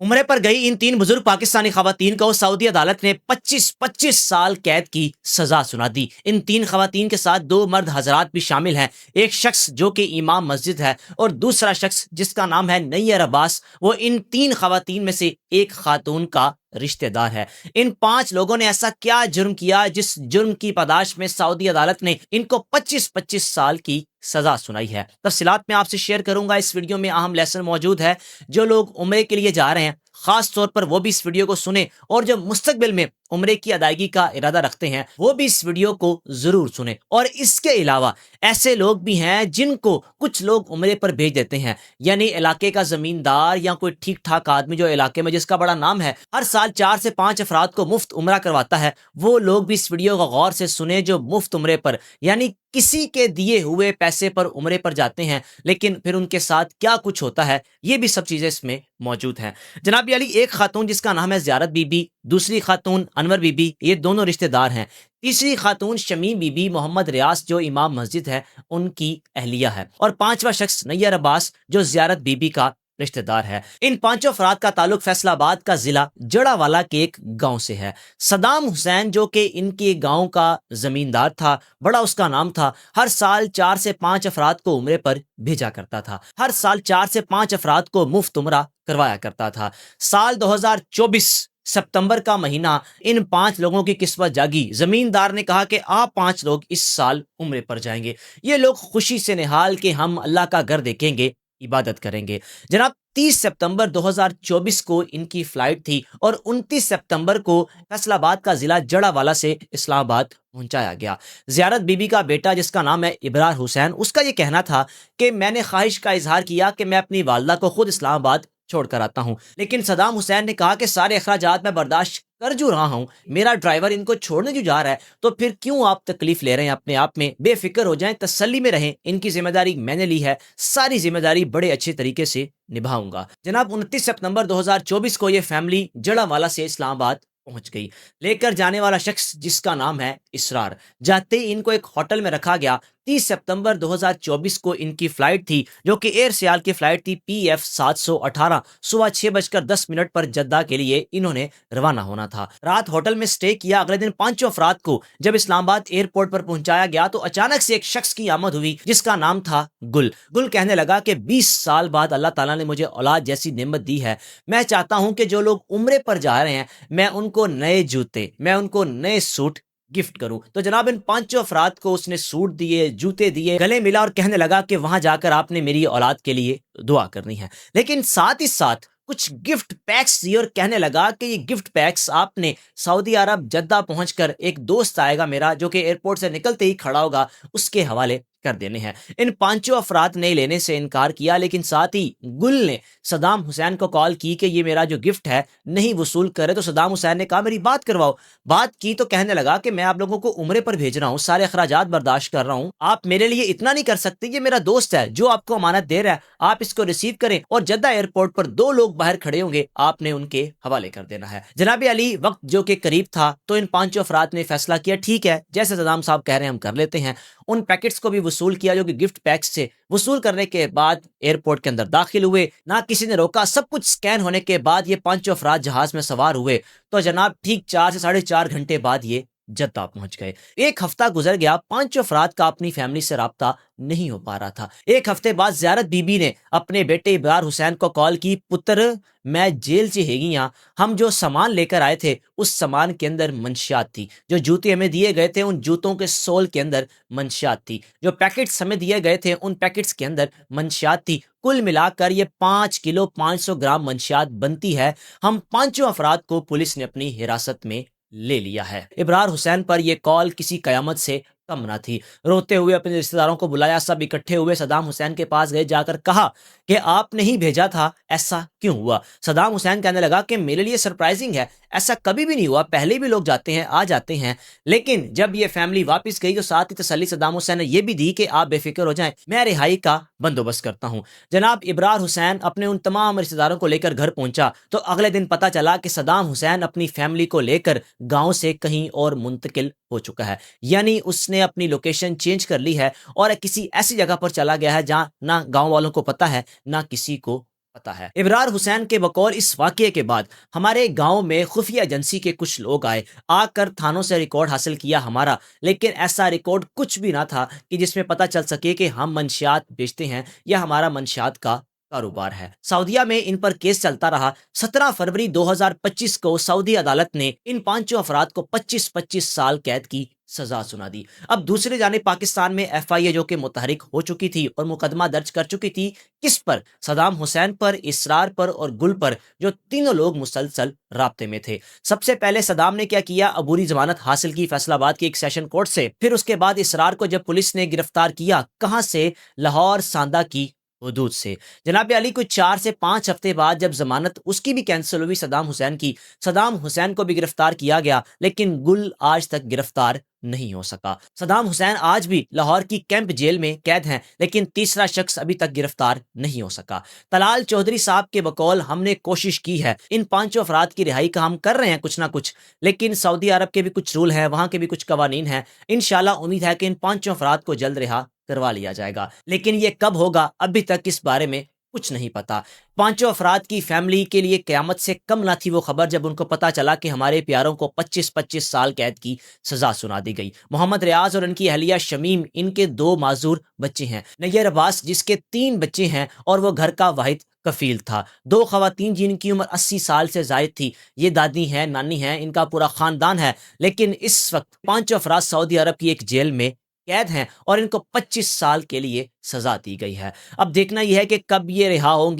उम्रे पर गई इन 3 बुजुर्ग पाकिस्तानी खवातीन को सऊदी अदालत ने 25-25 साल कैद की सजा सुना दी। इन 3 खवातीन के साथ 2 मर्द हजरात भी शामिल हैं। एक शख्स जो कि इमाम मस्जिद है और दूसरा शख्स जिसका नाम है नैयर अब्बास, वो इन 3 खवातीन में से एक खातून का रिश्तेदार है। इन 5 लोगों ने ऐसा क्या जुर्म किया जिस जुर्म की पादाश में सऊदी अदालत ने इनको 25-25 साल की सजा सुनाई है। तफसीलात मैं आपसे शेयर करूंगा। इस वीडियो में अहम लेसन मौजूद है। जो लोग उम्रे के लिए जा रहे हैं खास तौर पर वो भी इस वीडियो को सुने, और जो मुस्तकबिल में उम्रे की अदायगी का इरादा रखते हैं वो भी इस वीडियो को जरूर सुने। और इसके अलावा ऐसे लोग भी हैं जिनको कुछ लोग उम्रे पर भेज देते हैं, यानी इलाके का जमींदार या कोई ठीक ठाक आदमी जो इलाके में जिसका बड़ा नाम है हर साल 4 से 5 अफराद को मुफ्त उम्रा करवाता है। वो लोग भी इस वीडियो को गौर से सुने जो मुफ्त उम्रे पर यानी किसी के दिए हुए पैसे पर उम्रे पर जाते हैं, लेकिन फिर उनके साथ क्या कुछ होता है ये भी सब चीजें इसमें मौजूद हैं। जनाब अली, एक खातून जिसका नाम है ज़ियारत बीबी, दूसरी खातून अनवर बीबी, ये दोनों रिश्तेदार हैं। तीसरी खातून शमीम बीबी मोहम्मद रियास जो इमाम मस्जिद है उनकी अहलिया है, और पांचवा शख्स नैयर अब्बास जो ज़ियारत बीबी का रिश्तेदार है। इन पांचों अफराद का ताल्लुक फैसलाबाद का जिला जड़ावाला के एक गांव से है। सदाम हुसैन जो कि इनके गांव का जमींदार था, बड़ा उसका नाम था, हर साल 4 से 5 अफराद को उम्रे पर भेजा करता था। हर साल 4 से 5 अफराद को मुफ्त उम्रा करवाया करता था। साल 2024 सितंबर का महीना इन 5 लोगों की किस्मत जागी। जमींदार ने कहा कि आप 5 लोग इस साल उम्रे पर जाएंगे। ये लोग खुशी से निहाल कि हम अल्लाह का घर देखेंगे, इबादत करेंगे। जनाब 30 सितंबर 2024 को इनकी फ्लाइट थी और 29 सितंबर को फैसलाबाद का जिला जड़ावाला से इस्लामाबाद पहुंचाया गया। ज़ियारत बीबी का बेटा जिसका नाम है इब्रार हुसैन, उसका ये कहना था कि मैंने ख्वाहिश का इजहार किया कि मैं अपनी वालदा को खुद इस्लामाबाद छोड़ कर आता हूं, लेकिन सदाम हुसैन ने कहा कि सारे अखराजात मैं बर्दाश्त कर जो रहा हूं, मेरा ड्राइवर इनको छोड़ने जो जा रहा है, तो फिर क्यों आप तकलीफ ले रहे हैं? अपने आप में बेफिक्र हो जाएं, तसल्ली में रहें। इनकी जिम्मेदारी मैंने ली है, सारी जिम्मेदारी बड़े अच्छे तरीके से निभाऊंगा। जनाब 29 सितंबर 2024 को ये फैमिली जड़ावाला से इस्लामाबाद पहुंच गई। लेकर जाने वाला शख्स जिसका नाम है इसरार, जाते ही इनको एक होटल में रखा गया। 30 सितंबर 2024 को इनकी फ्लाइट थी जो कि एयर सियाल की फ्लाइट थी PF 718। सुबह 6:10 पर जद्दा के लिए इन्होंने रवाना होना था। रात होटल में स्टे किया। अगले दिन 5 अफराद को जब इस्लामाबाद एयरपोर्ट पर पहुंचाया गया तो अचानक से एक शख्स की आमद हुई जिसका नाम था गुल। गुल कहने लगा कि 20 साल बाद अल्लाह ताला ने मुझे औलाद जैसी नेमत दी है। मैं चाहता हूं कि जो लोग उम्रे पर जा रहे हैं मैं उनको नए जूते, मैं उनको नए सूट गिफ्ट करूं। तो जनाब इन 5 अफराद को उसने सूट दिए, जूते दिए, गले मिला और कहने लगा कि वहां जाकर आपने मेरी औलाद के लिए दुआ करनी है। लेकिन साथ ही साथ कुछ गिफ्ट पैक्स दिए और कहने लगा कि ये गिफ्ट पैक्स आपने सऊदी अरब जद्दा पहुंचकर एक दोस्त आएगा मेरा जो कि एयरपोर्ट से निकलते ही खड़ा होगा, उसके हवाले कर देने हैं। इन 5 अफराद ने लेने से इनकार किया, लेकिन साथ ही गुल ने सदाम हुसैन को कॉल की कि ये मेरा जो गिफ्ट है नहीं वसूल करे। तो सदाम हुसैन ने कहा मेरी बात करवाओ। बात की तो कहने लगा कि मैं आप लोगों को उम्रे पर भेज रहा हूँ, सारे अखराजात बर्दाश्त कर रहा हूँ, आप मेरे लिए इतना नहीं कर सकते? ये मेरा दोस्त है जो आपको अमानत दे रहा है, आप इसको रिसीव करें और जद्दा एयरपोर्ट पर 2 लोग बाहर खड़े होंगे, आपने उनके हवाले कर देना है। जनाब अली, वक्त जो कि करीब था तो इन 5 अफराद ने फैसला किया ठीक है जैसे सदाम साहब कह रहे हैं हम कर लेते हैं। उन पैकेट्स को भी वसूल किया जो कि गिफ्ट पैक्स से। वसूल करने के बाद एयरपोर्ट के अंदर दाखिल हुए, ना किसी ने रोका। सब कुछ स्कैन होने के बाद ये 5 अफराद जहाज में सवार हुए तो जनाब ठीक 4 से 4.5 घंटे बाद ये जद्दा पहुंच गए। एक हफ्ता गुजर गया, 5 अफराद का अपनी फैमिली से राब्ता नहीं हो पा रहा था। एक हफ्ते बाद ज़ियारत बीबी ने अपने बेटे इब्रार हुसैन को कॉल की, पुत्र मैं जेल से हैगी हाँ, हम जो सामान लेकर आए थे उस सामान के अंदर मंशियात थी, जो जूते हमें दिए गए थे उन जूतों के सोल के अंदर मंशियात थी, जो पैकेट्स हमें दिए गए थे उन पैकेट्स के अंदर मंशियात थी। कुल मिलाकर ये 5 किलो 500 ग्राम मंशियात बनती है। हम 5 अफराद को पुलिस ने अपनी हिरासत में ले लिया है। इब्रार हुसैन पर यह कॉल किसी कयामत से कम ना थी। रोते हुए अपने रिश्तेदारों को बुलाया, सब इकट्ठे हुए, सदाम हुसैन के पास गए, जाकर कहा कि आपने ही भेजा था, ऐसा क्यों हुआ? सदाम हुसैन कहने लगा कि मेरे लिए सरप्राइजिंग है, ऐसा कभी भी नहीं हुआ, पहले भी लोग जाते हैं आ जाते हैं। लेकिन जब ये फैमिली वापस गई तो साथ ही तसल्ली सदाम हुसैन ने यह भी दी कि आप बेफिक्र हो जाएं, मैं रिहाई का बंदोबस्त करता हूं। जनाब इब्रार हुसैन अपने उन तमाम रिश्तेदारों को लेकर घर पहुंचा तो अगले दिन पता चला कि सदाम हुसैन अपनी फैमिली को लेकर गांव से कहीं और मुंतकिल हो चुका है, यानी उसने अपनी लोकेशन चेंज कर ली है और किसी ऐसी जगह पर चला गया है जहां ना गांव वालों को पता है ना किसी को پتا ہے۔ ابرار حسین کے بقول اس واقعے کے بعد ہمارے گاؤں میں خفیہ ایجنسی کے کچھ لوگ آئے، آ کر تھانوں سے ریکارڈ حاصل کیا ہمارا، لیکن ایسا ریکارڈ کچھ بھی نہ تھا کہ جس میں پتہ چل سکے کہ ہم منشیات بیچتے ہیں یا ہمارا منشیات کا کاروبار ہے۔ سعودیہ میں ان پر کیس چلتا رہا۔ 17 فروری 2025 کو سعودی عدالت نے ان پانچوں افراد کو 25 سال قید کی سزا سنا دی۔ اب دوسری جانب پاکستان میں ایف آئی اے جو کہ متحرک ہو چکی تھی اور مقدمہ درج کر چکی تھی، کس پر؟ صدام حسین پر، اسرار پر اور گل پر، جو تینوں لوگ مسلسل رابطے میں تھے۔ سب سے پہلے صدام نے کیا کیا؟ عبوری ضمانت حاصل کی فیصل آباد کے ایک سیشن کورٹ سے۔ پھر اس کے بعد اسرار کو جب پولیس نے گرفتار کیا، کہاں سے؟ لاہور ساندہ کی حدود سے۔ جناب علی کوئی 4 سے 5 ہفتے بعد جب ضمانت اس کی بھی کینسل ہوئی صدام حسین کی، صدام حسین کو بھی گرفتار کیا گیا، لیکن گل آج تک گرفتار نہیں ہو سکا۔ صدام حسین آج بھی لاہور کی کیمپ جیل میں قید ہیں، لیکن تیسرا شخص ابھی تک گرفتار نہیں ہو سکا۔ طلال چودھری صاحب کے بقول ہم نے کوشش کی ہے، ان پانچوں افراد کی رہائی کا ہم کر رہے ہیں کچھ نہ کچھ، لیکن سعودی عرب کے بھی کچھ رول ہیں، وہاں کے بھی کچھ قوانین ہیں۔ انشاءاللہ امید ہے کہ ان پانچوں افراد کو جلد رہا کروا لیا جائے گا، لیکن یہ کب ہوگا ابھی تک اس بارے میں کچھ نہیں پتا۔ پانچوں افراد کی فیملی کے لیے قیامت سے کم نہ تھی وہ خبر جب ان کو پتا چلا کہ ہمارے پیاروں کو 25 سال قید کی سزا سنا دی گئی۔ محمد ریاض اور ان کی اہلیہ شمیم، ان کے 2 معذور بچے ہیں، نیر عباس جس کے 3 بچے ہیں اور وہ گھر کا واحد کفیل تھا، 2 خواتین جن کی عمر 80 سال سے زائد تھی، یہ دادی ہیں، نانی ہیں، ان کا پورا خاندان ہے، لیکن اس وقت پانچوں افراد سعودی عرب کی ایک جیل میں قید ہیں اور ان کو 25 سال کے لیے سزا دی گئی ہے۔ اب دیکھنا یہ ہے کہ کب یہ رہا ہوں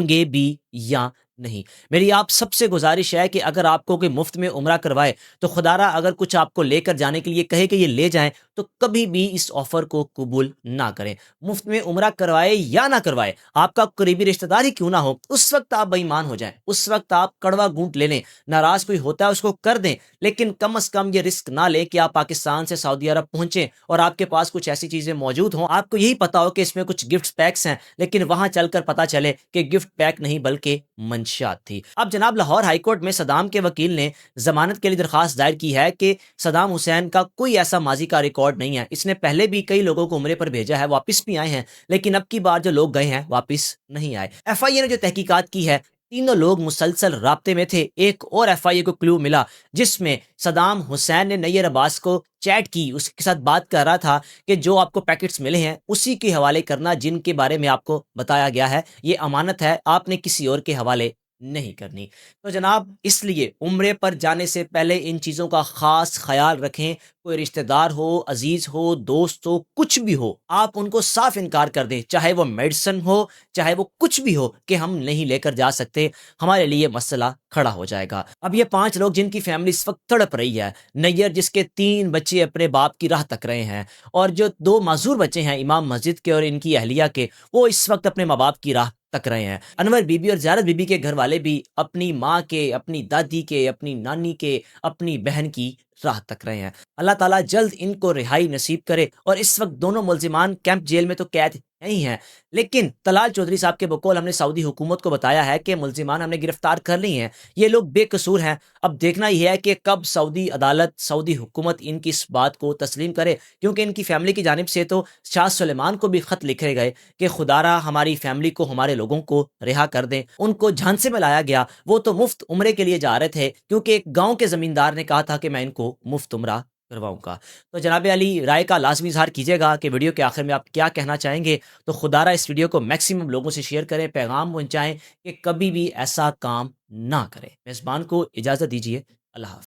گے بھی یا نہیں۔ میری آپ سب سے گزارش ہے کہ اگر آپ کو کوئی مفت میں عمرہ کروائے تو خدا را اگر کچھ آپ کو لے کر جانے کے لیے کہے کہ یہ لے جائیں تو کبھی بھی اس آفر کو قبول نہ کریں۔ مفت میں عمرہ کروائے یا نہ کروائے، آپ کا قریبی رشتہ دار ہی کیوں نہ ہو، اس وقت آپ بے ایمان ہو جائیں، اس وقت آپ کڑوا گھونٹ لے لیں، ناراض کوئی ہوتا ہے اس کو کر دیں، لیکن کم از کم یہ رسک نہ لیں کہ آپ پاکستان سے سعودی عرب پہنچیں اور آپ کے پاس کچھ ایسی چیزیں موجود ہوں، آپ کو یہی پتا ہو کہ اس میں کچھ گفٹ پیکس ہیں، لیکن وہاں چل کر پتا چلے کہ گفٹ پیک نہیں بلکہ منشیات تھی۔ اب جناب لاہور ہائی کورٹ میں صدام کے وکیل نے ضمانت کے لیے درخواست دائر کی ہے کہ صدام حسین کا کوئی ایسا ماضی کا ریکارڈ نہیں ہے، اس نے پہلے بھی کئی لوگوں کو عمرے پر بھیجا ہے، واپس بھی آئے ہیں، لیکن اب کی بار جو لوگ گئے ہیں واپس نہیں آئے۔ ایف آئی اے نے جو تحقیقات کی ہے، تینوں لوگ مسلسل رابطے میں تھے۔ ایک اور ایف آئی اے کو کلو ملا جس میں صدام حسین نے نیر عباس کو چیٹ کی، اس کے ساتھ بات کر رہا تھا کہ جو آپ کو پیکٹس ملے ہیں اسی کے حوالے کرنا، جن کے بارے میں آپ کو بتایا گیا ہے یہ امانت ہے، آپ نے کسی اور کے حوالے نہیں کرنی۔ تو جناب اس لیے عمرے پر جانے سے پہلے ان چیزوں کا خاص خیال رکھیں۔ کوئی رشتہ دار ہو، عزیز ہو، دوست ہو، کچھ بھی ہو، آپ ان کو صاف انکار کر دیں، چاہے وہ میڈیسن ہو، چاہے وہ کچھ بھی ہو، کہ ہم نہیں لے کر جا سکتے، ہمارے لیے مسئلہ کھڑا ہو جائے گا۔ اب یہ 5 لوگ جن کی فیملی اس وقت تڑپ رہی ہے، نیر جس کے 3 بچے اپنے باپ کی راہ تک رہے ہیں، اور جو 2 معذور بچے ہیں امام مسجد کے اور ان کی اہلیہ کے، وہ اس وقت اپنے ماں باپ کی راہ تک رہے ہیں۔ انور بی بی اور زیارت بی بی کے گھر والے بھی اپنی ماں کے، اپنی دادی کے، اپنی نانی کے، اپنی بہن کی راہ تک رہے ہیں۔ اللہ تعالیٰ جلد ان کو رہائی نصیب کرے۔ اور اس وقت دونوں ملزمان کیمپ جیل میں تو قید ہی ہیں، لیکن طلال چودھری صاحب کے بقول ہم نے سعودی حکومت کو بتایا ہے کہ ملزمان ہم نے گرفتار کر لی ہیں، یہ لوگ بے قصور ہیں۔ اب دیکھنا یہ ہے کہ کب سعودی عدالت، سعودی حکومت ان کی اس بات کو تسلیم کرے، کیونکہ ان کی فیملی کی جانب سے تو شاہ سلیمان کو بھی خط لکھے گئے کہ خدا را ہماری فیملی کو، ہمارے لوگوں کو رہا کر دیں۔ ان کو جھانسے میں لایا گیا، وہ تو مفت عمرے کے لیے جا رہے تھے کیونکہ ایک گاؤں کے زمیندار نے کہا تھا کہ میں ان کو مفت عمرہ کرواؤں گا۔ تو جناب علی رائے کا لازمی اظہار کیجیے گا کہ ویڈیو کے آخر میں آپ کیا کہنا چاہیں گے۔ تو خدا را اس ویڈیو کو میکسیمم لوگوں سے شیئر کریں، پیغام پہنچائیں کہ کبھی بھی ایسا کام نہ کریں۔ میزبان کو اجازت دیجیے، اللہ حافظ۔